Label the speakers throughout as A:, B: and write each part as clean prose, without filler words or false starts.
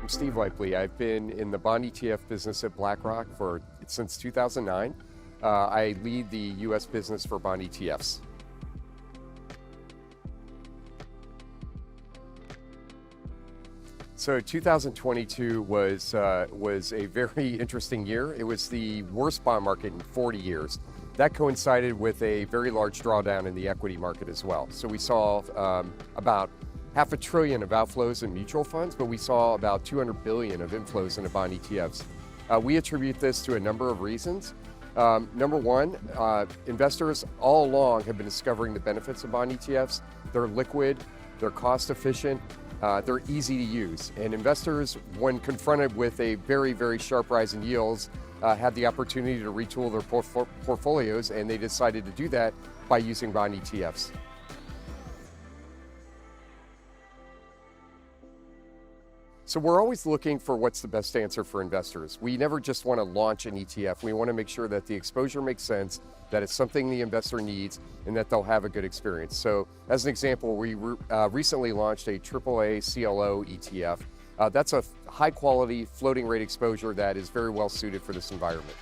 A: I'm Steve Laipply. I've been in the bond ETF business at BlackRock since 2009. I lead the U.S. business for bond ETFs. So 2022 was a very interesting year. It was the worst bond market in 40 years. That coincided with a very large drawdown in the equity market as well. So we saw about $500 billion of outflows in mutual funds, but we saw about $200 billion of inflows into bond ETFs. We attribute this to a number of reasons. Number one, investors all along have been discovering the benefits of bond ETFs. They're liquid, they're cost efficient, they're easy to use. And investors, when confronted with a very, very sharp rise in yields, had the opportunity to retool their portfolios, and they decided to do that by using bond ETFs. So we're always looking for what's the best answer for investors. We never just want to launch an ETF. We want to make sure that the exposure makes sense, that it's something the investor needs, and that they'll have a good experience. So as an example, we recently launched a AAA CLO ETF. That's a high quality floating rate exposure that is very well suited for this environment.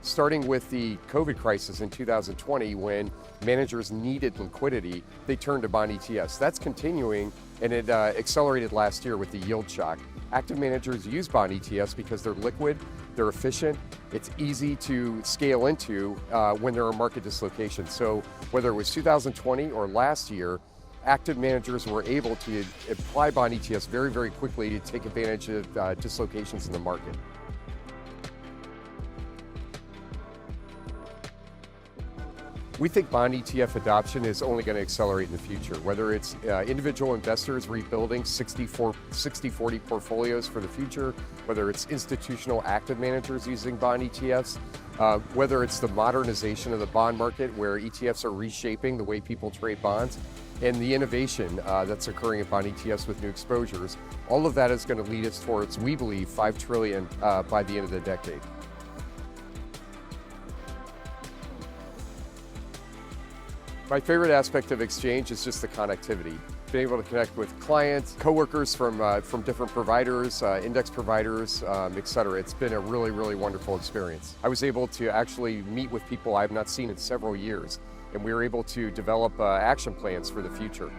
A: Starting with the COVID crisis in 2020, when managers needed liquidity, they turned to bond ETFs. That's continuing, and it accelerated last year with the yield shock. Active managers use bond ETFs because they're liquid, they're efficient, it's easy to scale into when there are market dislocations. So whether it was 2020 or last year, active managers were able to apply bond ETFs very, very quickly to take advantage of dislocations in the market. We think bond ETF adoption is only going to accelerate in the future, whether it's individual investors rebuilding 60-40 portfolios for the future, whether it's institutional active managers using bond ETFs, whether it's the modernization of the bond market where ETFs are reshaping the way people trade bonds, and the innovation that's occurring in bond ETFs with new exposures. All of that is going to lead us towards, we believe, $5 trillion by the end of the decade. My favorite aspect of Exchange is just the connectivity. Being able to connect with clients, coworkers from different providers, index providers, et cetera. It's been a really, really wonderful experience. I was able to actually meet with people I've not seen in several years, and we were able to develop action plans for the future.